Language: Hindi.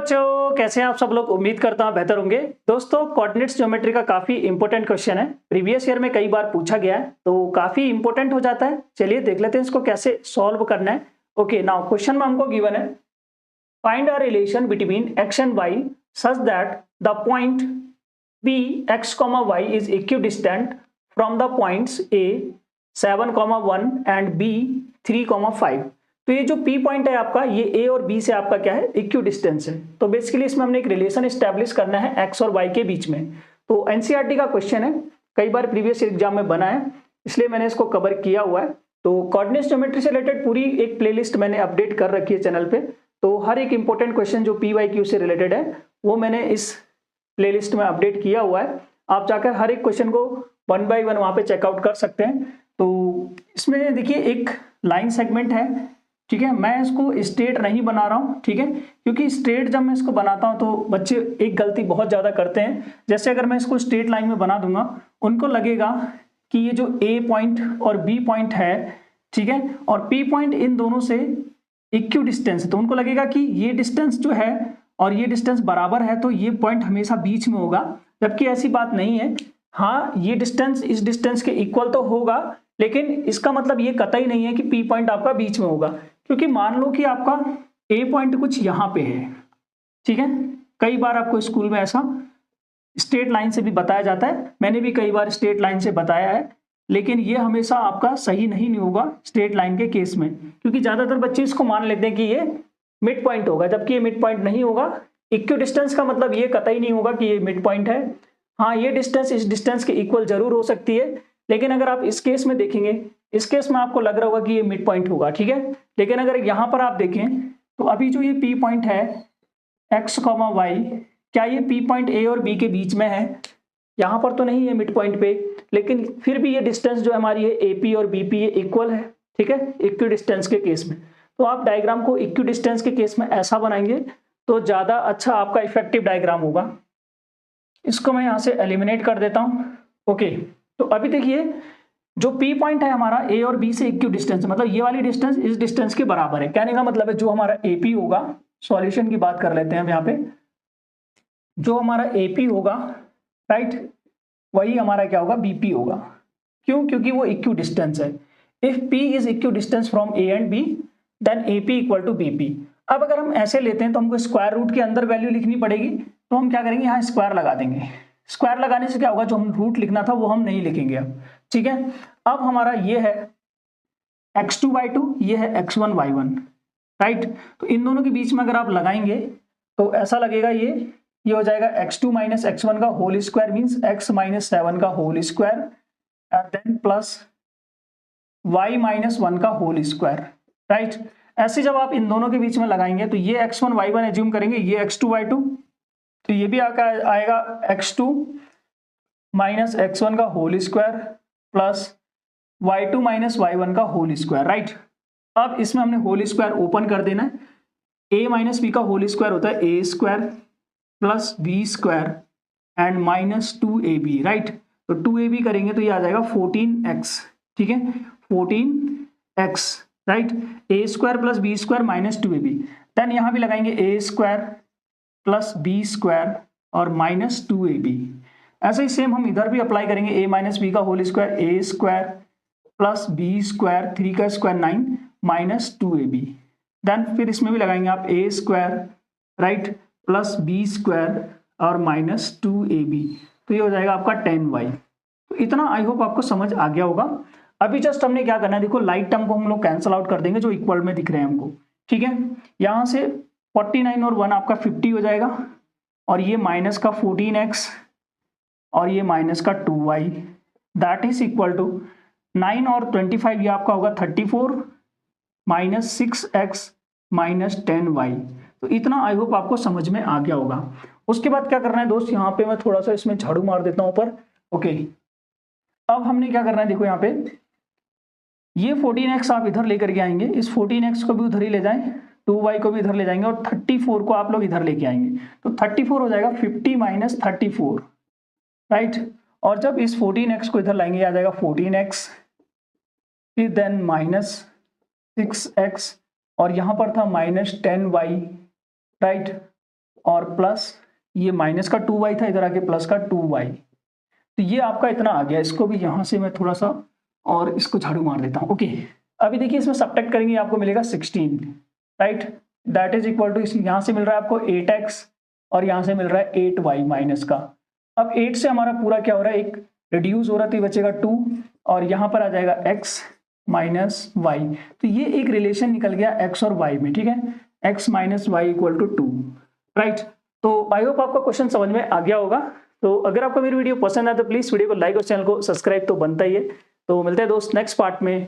बच्चों, कैसे हैं आप सब लोग। उम्मीद करता हूं बेहतर होंगे। दोस्तों, कोऑर्डिनेट्स ज्योमेट्री का काफी इंपॉर्टेंट क्वेश्चन है। प्रीवियस ईयर में कई बार पूछा गया है, तो काफी इंपॉर्टेंट हो जाता है। चलिए देख लेते हैं इसको कैसे सॉल्व करना है। ओके, नाउ क्वेश्चन में हमको गिवन है, find a relation between X and Y such that the point P x, y is equidistant from the points A 7,1 and B 3,5। तो ये जो P पॉइंट है आपका, ये A और B से आपका क्या है, इक्विडिस्टेंस है। तो बेसिकली इसमें हमने एक रिलेशन एस्टेब्लिश करना है X और Y के बीच में। तो एनसीईआरटी का क्वेश्चन है, कई बार प्रीवियस एग्जाम में बना है, इसलिए मैंने इसको कवर किया हुआ है। तो कोऑर्डिनेट ज्योमेट्री से रिलेटेड पूरी एक प्लेलिस्ट मैंने अपडेट कर रखी है चैनल पे। तो हर एक इंपॉर्टेंट क्वेश्चन जो PYQ से रिलेटेड है वो मैंने इस प्लेलिस्ट में अपडेट किया हुआ है। आप जाकर हर एक क्वेश्चन को 1 बाय 1 वहां पे चेकआउट कर सकते हैं। तो इसमें देखिए एक लाइन सेगमेंट है, ठीक है। मैं इसको स्ट्रेट नहीं बना रहा हूं, ठीक है, क्योंकि स्ट्रेट जब मैं इसको बनाता हूं तो बच्चे एक गलती बहुत ज्यादा करते हैं। जैसे अगर मैं इसको स्ट्रेट लाइन में बना दूंगा, उनको लगेगा कि ये जो A पॉइंट और B पॉइंट है, ठीक है, और P पॉइंट इन दोनों से इक्यू डिस्टेंस है, तो उनको लगेगा कि ये डिस्टेंस जो है और ये डिस्टेंस बराबर है, तो ये पॉइंट हमेशा बीच में होगा। जबकि ऐसी बात नहीं है। हाँ, ये डिस्टेंस इस डिस्टेंस के इक्वल तो होगा, लेकिन इसका मतलब ये कतई नहीं है कि P पॉइंट आपका बीच में होगा। क्योंकि मान लो कि आपका A पॉइंट कुछ यहाँ पे है, ठीक है। कई बार आपको स्कूल में ऐसा स्ट्रेट लाइन से भी बताया जाता है, मैंने भी कई बार स्ट्रेट लाइन से बताया है, लेकिन ये हमेशा आपका सही नहीं होगा स्ट्रेट लाइन के केस में। क्योंकि ज्यादातर बच्चे इसको मान लेते हैं कि ये मिड पॉइंट होगा, जबकि ये मिड पॉइंट नहीं होगा। इक्वी डिस्टेंस का मतलब ये कतई नहीं होगा कि ये मिड पॉइंट है। हाँ, ये डिस्टेंस इस डिस्टेंस के इक्वल जरूर हो सकती है, लेकिन अगर आप इस केस में देखेंगे, इस केस में आपको लग रहा होगा कि ये मिड पॉइंट होगा, ठीक है। लेकिन अगर यहाँ पर आप देखें तो अभी जो ये P पॉइंट है x, y, क्या ये P पॉइंट A और B के बीच में है? यहाँ पर तो नहीं है मिड पॉइंट पे, लेकिन फिर भी ये डिस्टेंस जो हमारी है AP और BP ये इक्वल है, ठीक है, इक्वी डिस्टेंस के केस में। तो आप डायग्राम को इक्वी डिस्टेंस के केस में ऐसा बनाएंगे तो ज्यादा अच्छा आपका इफेक्टिव डायग्राम होगा। इसको मैं यहां से एलिमिनेट कर देता हूं। ओके, तो अभी देखिए जो P पॉइंट है हमारा A और B से इक्वी डिस्टेंस, मतलब ये वाली डिस्टेंस इस डिस्टेंस के बराबर है। कहने का मतलब है जो हमारा AP होगा, सॉल्यूशन की बात कर लेते हैं यहाँ पे, जो हमारा AP होगा, राइट, वही हमारा क्या होगा, BP होगा। क्यों? क्योंकि वो इक्वी डिस्टेंस है। If P is equidistance from A and B then AP equal to BP। अब अगर हम ऐसे लेते हैं तो हमको स्क्वायर रूट के अंदर वैल्यू लिखनी पड़ेगी, तो हम क्या करेंगे, यहाँ स्क्वायर लगा देंगे। स्क्वायर लगाने से क्या होगा, जो हम रूट लिखना था वो हम नहीं लिखेंगे अब, ठीक है। अब हमारा ये है x2/2, ये है x1/1, राइट। तो इन दोनों के बीच में अगर आप लगाएंगे तो ऐसा लगेगा, ये हो जाएगा x2 माइनस x1 का whole square means x minus 7 का whole square and then plus y minus 1 का होल स्क्वायर, राइट। ऐसे जब आप इन दोनों के बीच में लगाएंगे तो ये x1/1 एज्यूम करेंगे, ये x2/2, तो ये भी आएगा x2 माइनस x1 का whole square plus y2 minus y1 का होल स्क्वायर, राइट। अब इसमें हमने होल स्क्वायर ओपन कर देना है। a माइनस b का होल स्क्वायर होता है a square plus b square and minus 2ab, right. तो 2ab करेंगे तो ये आ जाएगा 14x, ठीक है, 14x, right. a square plus b square minus 2ab, then यहां भी लगाएंगे a square plus b square और माइनस 2ab। ऐसे ही सेम हम इधर भी अप्लाई करेंगे, a माइनस बी का whole square, a square plus b square, 3 का स्क्वायर 9 माइनस 2ab, देन फिर इसमें भी लगाएंगे आप a square, right, plus b square और माइनस 2ab, तो ये हो जाएगा आपका 10y। तो इतना आई होप आपको समझ आ गया होगा। अभी जस्ट हमने क्या करना है, देखो लाइट टर्म को हम लोग कैंसल आउट कर देंगे जो इक्वल में दिख रहे हैं हमको, ठीक है। यहां से 49 और 1 आपका 50 हो जाएगा, और ये माइनस का 14x और ये माइनस का 2y, that is equal to 9 और 25, ये आपका होगा 34 माइनस 6x माइनस 10y। तो इतना आई होप आपको समझ में आ गया होगा। उसके बाद क्या करना है दोस्त, यहाँ पे मैं थोड़ा सा इसमें झाड़ू मार देता हूँ ऊपर। ओके, अब हमने क्या करना है, देखो यहाँ पे ये 14x आप इधर लेकर के आएंगे, इस 14x को भी उधर ही ले जाएं, 2y को भी इधर ले जाएंगे और 34 को आप लोग इधर लेके आएंगे, तो 34 हो जाएगा 50 माइनस 34, राइट। और जब इस 14x को इधर लाएंगे आ जाएगा 14x, फिर देन माइनस 6x और यहाँ पर था माइनस 10y, राइट। और प्लस ये माइनस का 2y था, इधर आके प्लस का 2y। तो ये आपका इतना आ गया। इसको भी यहाँ से मैं थोड़ा सा और इसको झाड़ू मार देता हूँ। ओके, अभी देखिए इसमें सब्ट्रैक्ट करेंगे, आपको मिलेगा 16, right. That is equal to, यहाँ से मिल रहा है आपको 8x और यहाँ से मिल रहा है 8y माइनस का। अब 8 से हमारा पूरा क्या हो रहा है, एक रिड्यूस हो रहा है, तो ये बचेगा 2 और यहाँ पर आ जाएगा x माइनस वाई। तो ये एक रिलेशन निकल गया x और y में, ठीक है, x minus Y equal to 2, right. तो आई होप आपका क्वेश्चन समझ में आ गया होगा। तो अगर आपको मेरी वीडियो पसंद आए तो प्लीज वीडियो को लाइक और चैनल को सब्सक्राइब तो बनता ही है। तो मिलते हैं दोस्त नेक्स्ट पार्ट में।